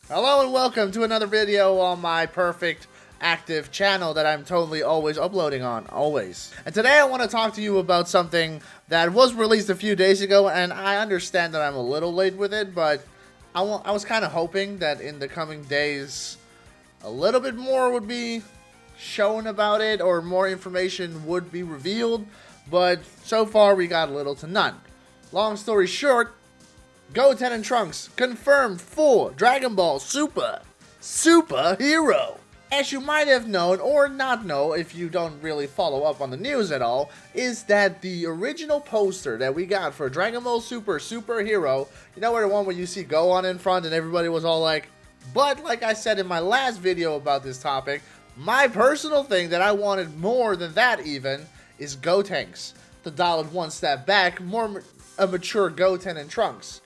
Hello and welcome to another video on my perfect active channel that I'm totally always uploading on, always. And today I want to talk to you about something that was released a few days ago, and I understand that I'm a little late with it, but I was kind of hoping that in the coming days a little bit more would be shown about it, or more information would be revealed, but so far we got little to none. Long story short, Goten and Trunks confirmed for Dragon Ball Super Hero. As you might have known or not know if you don't really follow up on the news at all, is that the original poster that we got for Dragon Ball Super Hero, you know, where the one where you see Gohan in front and everybody was all like, but like I said in my last video about this topic, my personal thing that I wanted more than that even is Gotenks. The dialed one step back, more a mature Goten and Trunks.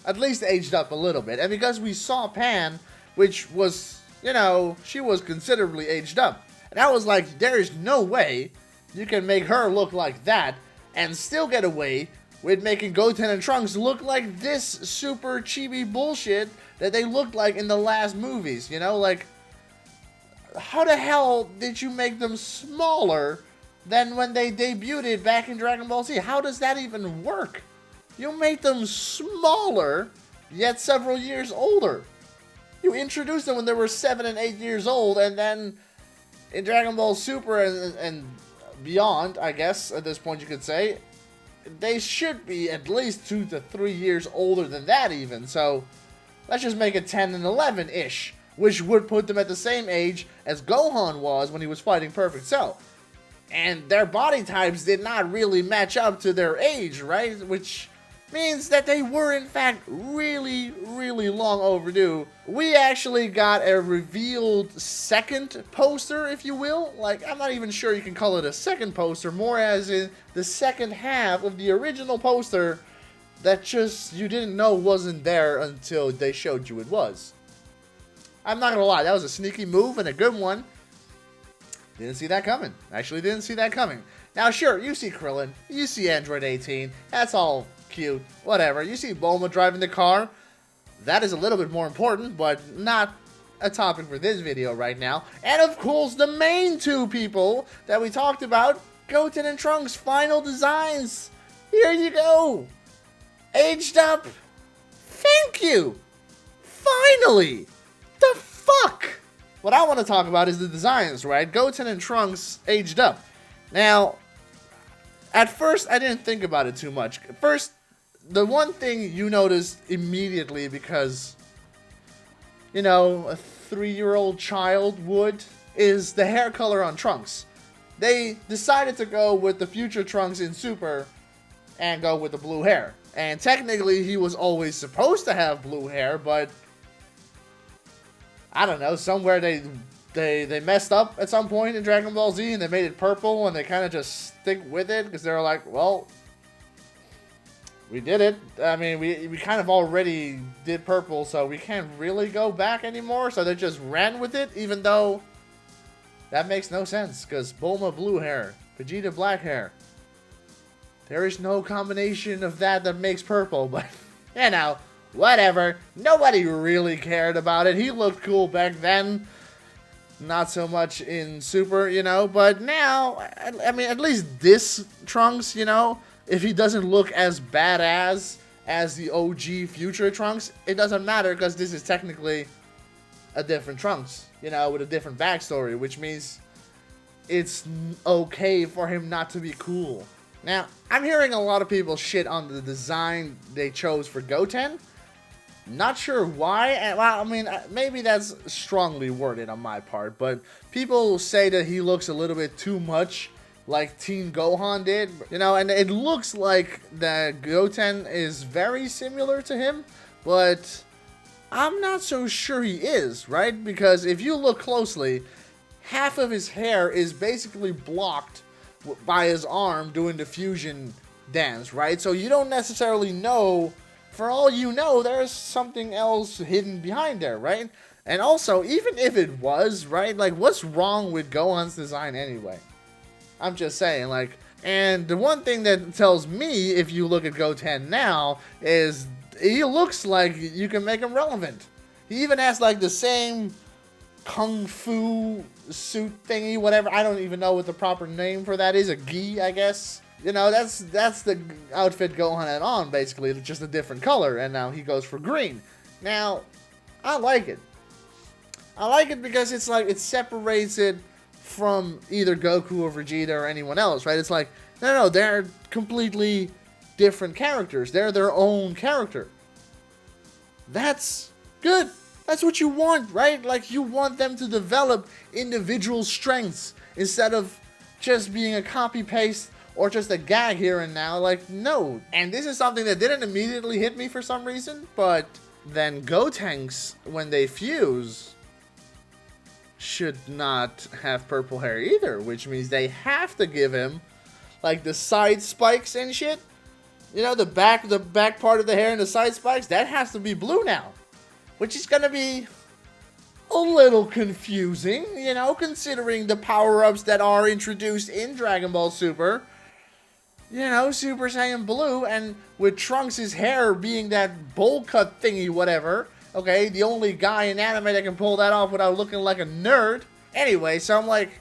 At least aged up a little bit. And because we saw Pan, which was, you know, she was considerably aged up. And I was like, there is no way you can make her look like that and still get away with making Goten and Trunks look like this super chibi bullshit that they looked like in the last movies. You know, like, how the hell did you make them smaller than when they debuted back in Dragon Ball Z? How does that even work? You made them smaller, yet several years older. You introduced them when they were 7 and 8 years old, and then in Dragon Ball Super and beyond, I guess, at this point you could say, they should be at least 2 to 3 years older than that even. So let's just make it 10 and 11-ish, which would put them at the same age as Gohan was when he was fighting Perfect Cell. And their body types did not really match up to their age, right? Which means that they were in fact really long overdue. We actually got a revealed second poster, if you will. Like, I'm not even sure you can call it a second poster, more as in the second half of the original poster that just you didn't know wasn't there until they showed you it was. I'm not gonna lie, that was a sneaky move and a good one. Didn't see that coming. Actually didn't see that coming. Now sure, you see Krillin, you see Android 18, that's all cute, whatever. You see Bulma driving the car. That is a little bit more important, but not a topic for this video right now. And of course, the main two people that we talked about, Goten and Trunks' final designs. Here you go. Aged up. Thank you. Finally. The fuck? What I want to talk about is the designs, right? Goten and Trunks aged up. Now, at first, I didn't think about it too much. First, the one thing you notice immediately, because, you know, a 3-year-old child would, is the hair color on Trunks. They decided to go with the future Trunks in Super and go with the blue hair. And technically, he was always supposed to have blue hair, but I don't know, somewhere they messed up at some point in Dragon Ball Z and they made it purple and they kind of just stick with it because they were like, well, we did it. I mean, we kind of already did purple, so we can't really go back anymore. So they just ran with it, even though that makes no sense because Bulma blue hair, Vegeta black hair. There is no combination of that makes purple, but you know, whatever. Nobody really cared about it. He looked cool back then. Not so much in Super, you know, but now, I mean, at least this Trunks, you know, if he doesn't look as badass as the OG future Trunks, it doesn't matter because this is technically a different Trunks, you know, with a different backstory, which means it's okay for him not to be cool. Now, I'm hearing a lot of people shit on the design they chose for Goten. Not sure why. Well, I mean, maybe that's strongly worded on my part, but people say that he looks a little bit too much like Teen Gohan did, you know, and it looks like that Goten is very similar to him, but I'm not so sure he is, right? Because if you look closely, half of his hair is basically blocked by his arm doing the fusion dance, right? So you don't necessarily know. For all you know, there's something else hidden behind there, right? And also, even if it was, right, like, what's wrong with Gohan's design anyway? I'm just saying, like, and the one thing that tells me, if you look at Goten now, is he looks like you can make him relevant. He even has like the same kung fu suit thingy, whatever. I don't even know what the proper name for that is. A gi, I guess. You know, that's the outfit Gohan had on, basically. It's just a different color, and now he goes for green. Now, I like it. I like it because it's like, it separates it from either Goku or Vegeta or anyone else, right? It's like, no, they're completely different characters. They're their own character. That's good. That's what you want, right? Like, you want them to develop individual strengths instead of just being a copy-paste or just a gag here and now. Like, no. And this is something that didn't immediately hit me for some reason, but then Gotenks, when they fuse, should not have purple hair either, which means they have to give him, like, the side spikes and shit. You know, the back part of the hair and the side spikes, that has to be blue now. Which is going to be a little confusing, you know, considering the power-ups that are introduced in Dragon Ball Super. You know, Super Saiyan Blue, and with Trunks' hair being that bowl cut thingy, whatever. Okay, the only guy in anime that can pull that off without looking like a nerd. Anyway, so I'm like,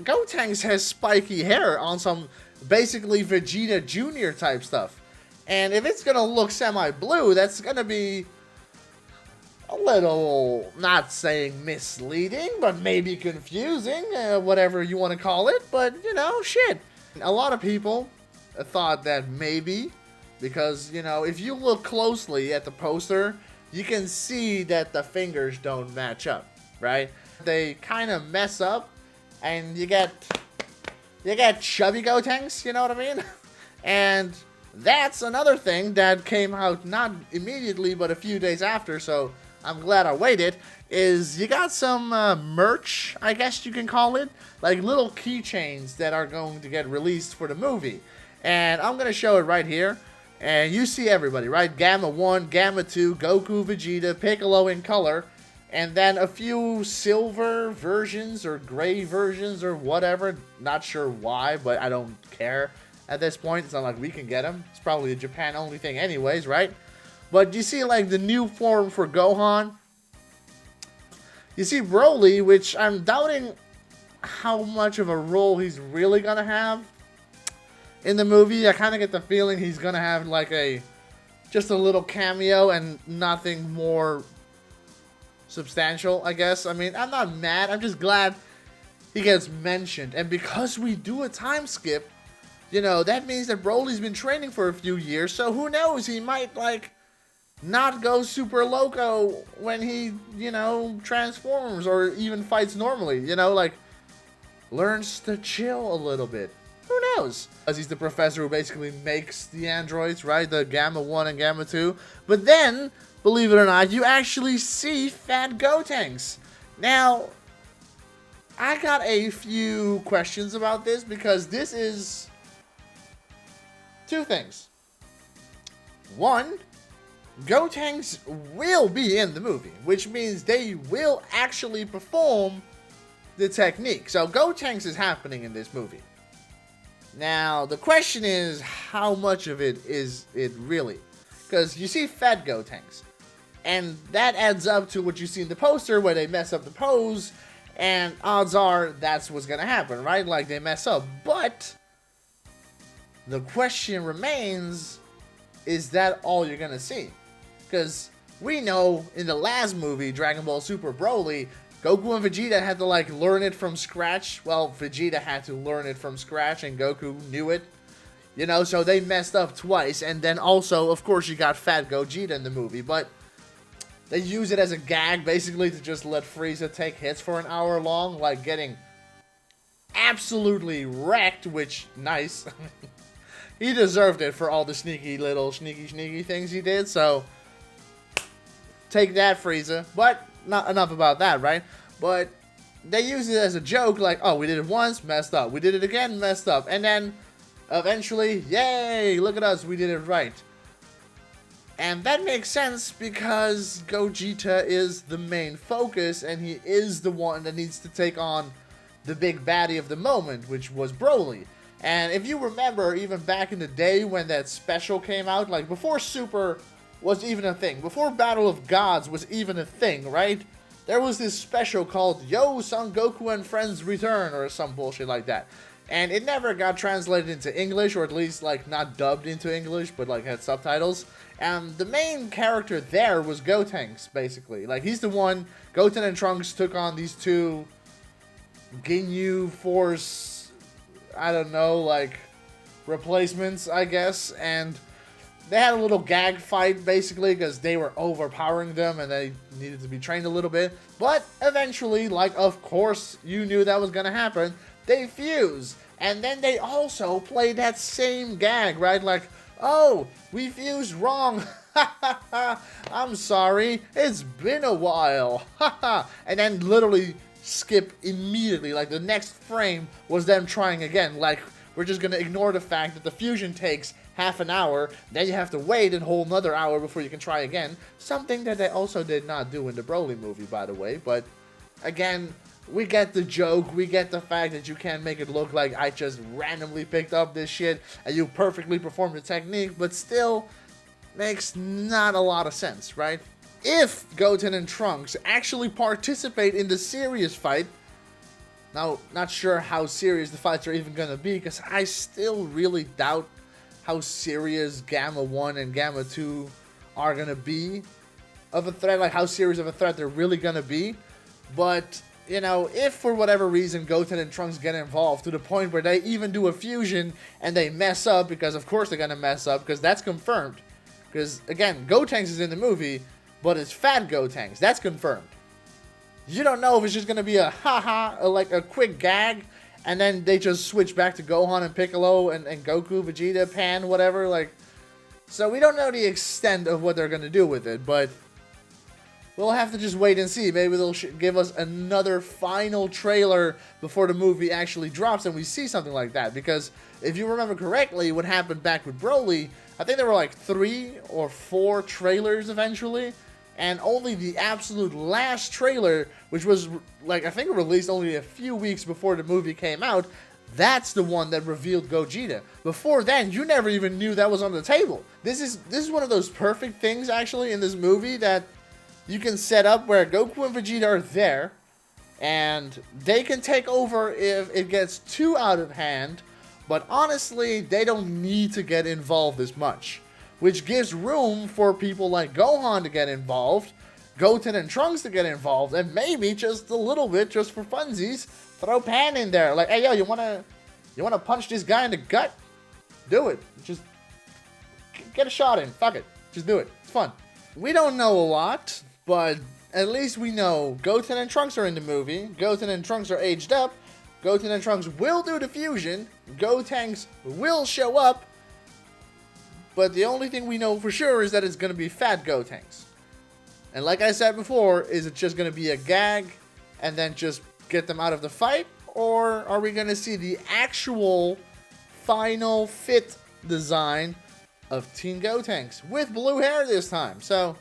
Gotenks has spiky hair on some basically Vegeta Jr. type stuff. And if it's going to look semi-blue, that's going to be a little, not saying misleading, but maybe confusing, whatever you want to call it. But, you know, shit. A lot of people thought that maybe, because, you know, if you look closely at the poster, you can see that the fingers don't match up, right? They kind of mess up, and you get chubby Gotenks, you know what I mean? And that's another thing that came out not immediately, but a few days after, so I'm glad I waited, is you got some merch, I guess you can call it, like little keychains that are going to get released for the movie. And I'm going to show it right here. And you see everybody, right? Gamma 1, Gamma 2, Goku, Vegeta, Piccolo in color, and then a few silver versions or gray versions or whatever. Not sure why, but I don't care at this point. It's not like we can get them. It's probably a Japan-only thing anyways, right? But you see, like, the new form for Gohan. You see Broly, which I'm doubting how much of a role he's really going to have in the movie. I kind of get the feeling he's going to have, like, just a little cameo and nothing more substantial, I guess. I mean, I'm not mad. I'm just glad he gets mentioned. And because we do a time skip, you know, that means that Broly's been training for a few years. So who knows? He might, like, not go super loco when he, you know, transforms or even fights normally, you know, like, learns to chill a little bit. Who knows? Because he's the professor who basically makes the androids, right? The Gamma 1 and Gamma 2. But then, believe it or not, you actually see Fat Gotenks. Now, I got a few questions about this because this is two things. One, Gotenks will be in the movie, which means they will actually perform the technique. So Gotenks is happening in this movie. Now, the question is, how much of it is it really? Because you see Fat Gotenks, and that adds up to what you see in the poster where they mess up the pose, and odds are that's what's going to happen, right? Like, they mess up. But the question remains, is that all you're going to see? Because we know in the last movie, Dragon Ball Super Broly, Goku and Vegeta had to, like, learn it from scratch. Well, Vegeta had to learn it from scratch, and Goku knew it. You know, so they messed up twice. And then also, of course, you got Fat Gogeta in the movie. But they use it as a gag, basically, to just let Frieza take hits for an hour long, like getting absolutely wrecked, which, nice. He deserved it for all the sneaky things he did, so take that, Frieza. But not enough about that, right? But they use it as a joke, like, oh, we did it once, messed up. We did it again, messed up. And then, eventually, yay, look at us, we did it right. And that makes sense because Gogeta is the main focus, and he is the one that needs to take on the big baddie of the moment, which was Broly. And if you remember, even back in the day when that special came out, like before Super was even a thing, before Battle of Gods was even a thing, right? There was this special called Yo, Son Goku and Friends Return, or some bullshit like that. And it never got translated into English, or at least, like, not dubbed into English, but, like, had subtitles. And the main character there was Gotenks, basically. Like, he's the one, Goten and Trunks took on these two Ginyu Force, I don't know, like, replacements, I guess. And they had a little gag fight, basically, because they were overpowering them and they needed to be trained a little bit. But eventually, like, of course you knew that was going to happen, they fuse. And then they also play that same gag, right? Like, oh, we fused wrong. I'm sorry. It's been a while. And then literally skip immediately. Like, the next frame was them trying again. Like, we're just going to ignore the fact that the fusion takes half an hour. Then you have to wait a whole another hour before you can try again. Something that they also did not do in the Broly movie, by the way. But, again, we get the joke, we get the fact that you can't make it look like I just randomly picked up this shit and you perfectly performed the technique, but still makes not a lot of sense, right? If Goten and Trunks actually participate in the serious fight, now, not sure how serious the fights are even gonna be, because I still really doubt how serious Gamma 1 and Gamma 2 are gonna be of a threat, like how serious of a threat they're really gonna be, but you know, if for whatever reason Goten and Trunks get involved to the point where they even do a fusion and they mess up, because of course they're gonna mess up, because that's confirmed. Because, again, Gotenks is in the movie, but it's Fat Gotenks. That's confirmed. You don't know if it's just gonna be a haha, like a quick gag, and then they just switch back to Gohan and Piccolo and Goku, Vegeta, Pan, whatever, like. So we don't know the extent of what they're gonna do with it, but we'll have to just wait and see. Maybe they'll give us another final trailer before the movie actually drops and we see something like that. Because if you remember correctly, what happened back with Broly, I think there were like 3 or 4 trailers eventually. And only the absolute last trailer, which was, like, I think released only a few weeks before the movie came out, that's the one that revealed Gogeta. Before then, you never even knew that was on the table. This is one of those perfect things, actually, in this movie that you can set up where Goku and Vegeta are there, and they can take over if it gets too out of hand, but honestly, they don't need to get involved as much, which gives room for people like Gohan to get involved, Goten and Trunks to get involved, and maybe just a little bit, just for funsies, throw Pan in there. Like, hey, yo, you wanna punch this guy in the gut? Do it. Just get a shot in. Fuck it. Just do it. It's fun. We don't know a lot, but at least we know Goten and Trunks are in the movie. Goten and Trunks are aged up. Goten and Trunks will do the fusion. Gotenks will show up. But the only thing we know for sure is that it's going to be Fat Gotenks. And like I said before, is it just going to be a gag and then just get them out of the fight? Or are we going to see the actual final fit design of Teen Gotenks with blue hair this time? So,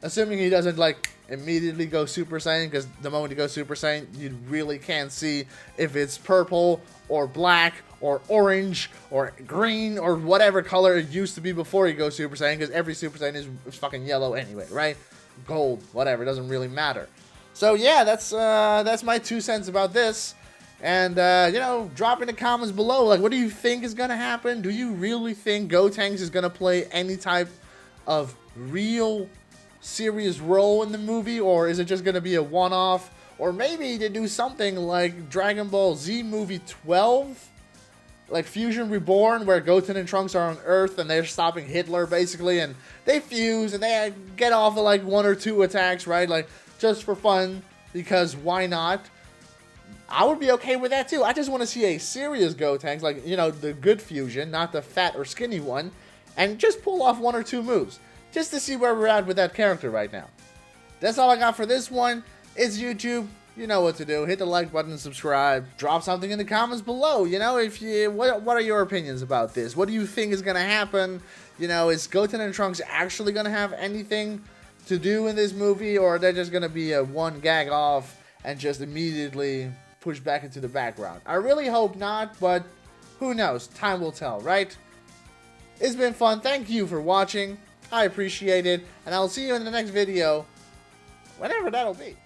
assuming he doesn't, like, immediately go Super Saiyan, because the moment he goes Super Saiyan, you really can't see if it's purple or black or orange or green or whatever color it used to be before he goes Super Saiyan, because every Super Saiyan is fucking yellow anyway, right? Gold, whatever, it doesn't really matter. So yeah, that's my 2 cents about this. And, you know, drop in the comments below, like, what do you think is going to happen? Do you really think Gotenks is going to play any type of real serious role in the movie, or is it just going to be a one-off? Or maybe they do something like Dragon Ball Z Movie 12, like Fusion Reborn, where Goten and Trunks are on Earth and they're stopping Hitler, basically, and they fuse and they get off of like 1 or 2 attacks, right? Like, just for fun, because why not? I would be okay with that too. I just want to see a serious Gotenks, like, you know, the good fusion, not the fat or skinny one, and just pull off 1 or 2 moves, just to see where we're at with that character right now. That's all I got for this one. It's YouTube. You know what to do. Hit the like button and subscribe. Drop something in the comments below. You know, if you what are your opinions about this? What do you think is going to happen? You know, is Goten and Trunks actually going to have anything to do in this movie, or are they just going to be a one gag off and just immediately pushed back into the background? I really hope not, but who knows? Time will tell, right? It's been fun. Thank you for watching. I appreciate it, and I'll see you in the next video, whenever that'll be.